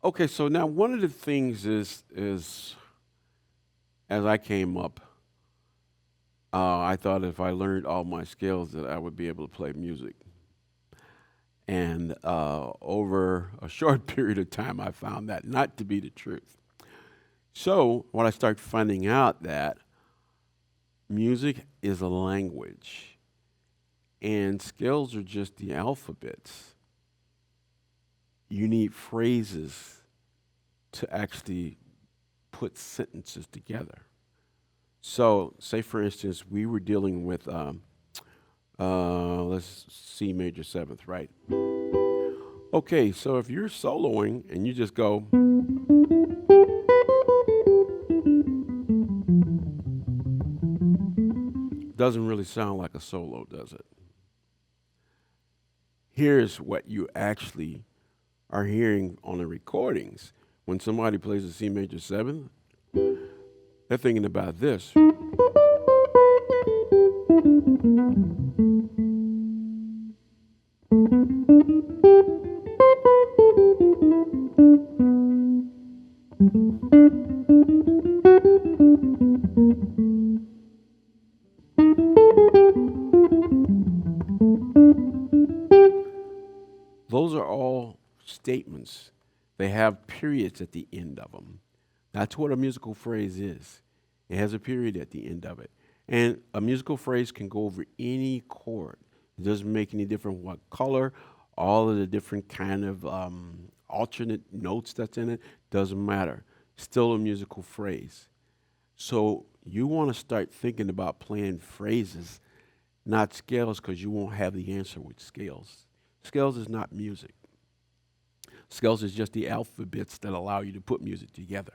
Okay, so now one of the things is as I came up, I thought if I learned all my skills that I would be able to play music. And over a short period of time, I found that not to be the truth. So when I started finding out that music is a language and skills are just the alphabets, you need phrases to actually put sentences together. So, say for instance, we were dealing with, let's C major seventh, right? Okay, so if you're soloing and you just go, doesn't really sound like a solo, does it? Here's what you actually are hearing on the recordings. When somebody plays a C major seventh, they're thinking about this. Those are all statements. They have periods at the end of them. That's what a musical phrase is. It has a period at the end of it. And a musical phrase can go over any chord. It doesn't make any difference what color, all of the different kind of alternate notes that's in it, doesn't matter. Still a musical phrase. So you want to start thinking about playing phrases, not scales, because you won't have the answer with scales. Scales is not music. Scales is just the alphabets that allow you to put music together.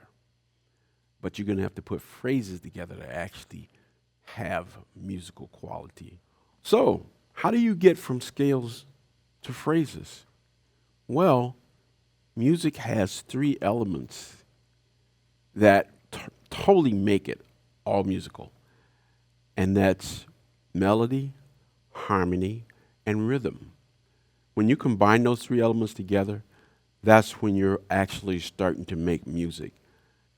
But you're going to have to put phrases together to actually have musical quality. So, how do you get from scales to phrases? Well, music has three elements that totally make it all musical. And that's melody, harmony, and rhythm. When you combine those three elements together, that's when you're actually starting to make music.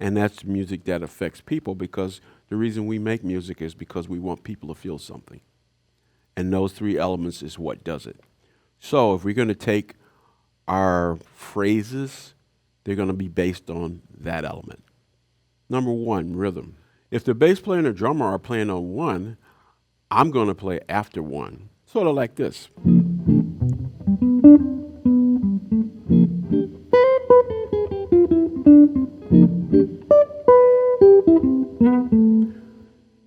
And that's music that affects people because the reason we make music is because we want people to feel something. And those three elements is what does it. So if we're going to take our phrases, they're going to be based on that element. Number one, rhythm. If the bass player and the drummer are playing on one, I'm going to play after one. Sort of like this.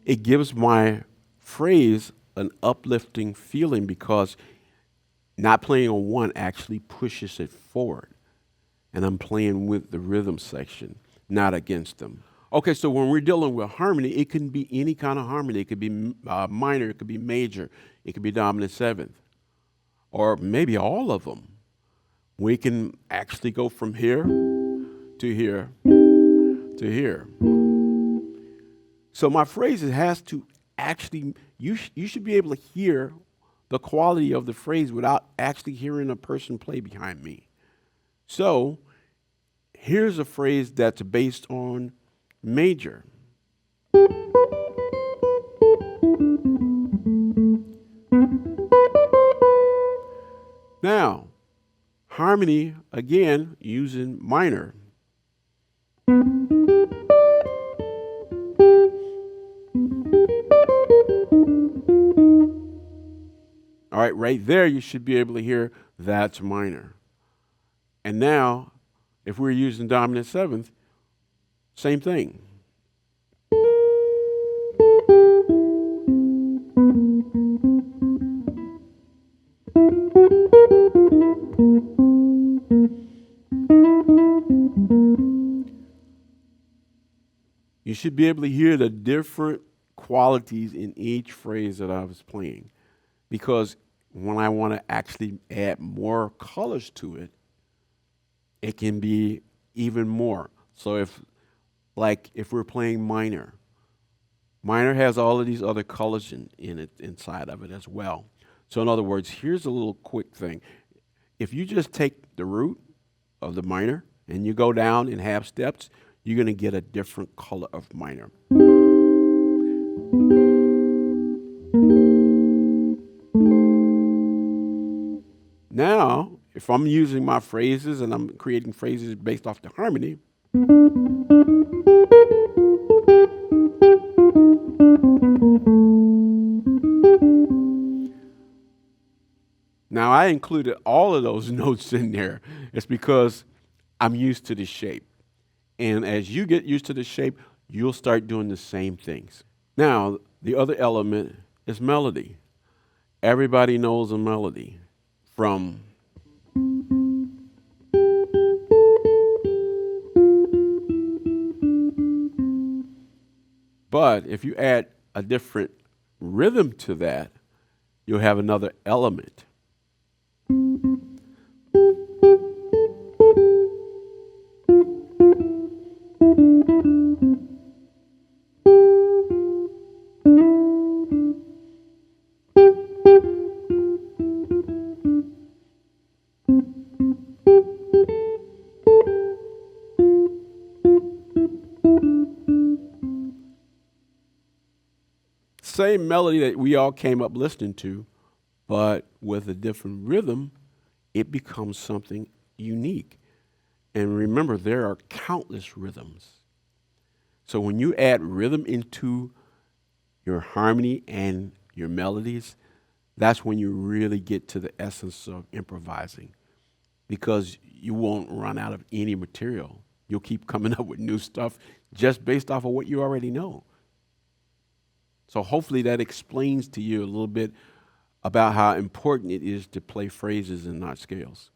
It gives my phrase an uplifting feeling because not playing on one actually pushes it forward. And I'm playing with the rhythm section, not against them. Okay, so when we're dealing with harmony, it can be any kind of harmony. It could be minor, it could be major, it could be dominant seventh, or maybe all of them. We can actually go from here to here to here. So my phrases has to actually, you should be able to hear the quality of the phrase without actually hearing a person play behind me. So here's a phrase that's based on major. Now, harmony, again, using minor. All right, right there, you should be able to hear that's minor. And now, if we're using dominant seventh, same thing. You should be able to hear the different qualities in each phrase that I was playing. Because when I want to actually add more colors to it, it can be even more. So if we're playing minor, minor has all of these other colors in it inside of it as well. So in other words, here's a little quick thing. If you just take the root of the minor and you go down in half steps, you're going to get a different color of minor. Now, if I'm using my phrases and I'm creating phrases based off the harmony, now I included all of those notes in there. It's because I'm used to the shape. And as you get used to the shape, you'll start doing the same things. Now, the other element is melody. Everybody knows a melody from but if you add a different rhythm to that, you'll have another element. Same melody that we all came up listening to, but with a different rhythm, it becomes something unique. And remember, there are countless rhythms. So when you add rhythm into your harmony and your melodies, that's when you really get to the essence of improvising, because you won't run out of any material. You'll keep coming up with new stuff just based off of what you already know. So hopefully that explains to you a little bit about how important it is to play phrases and not scales.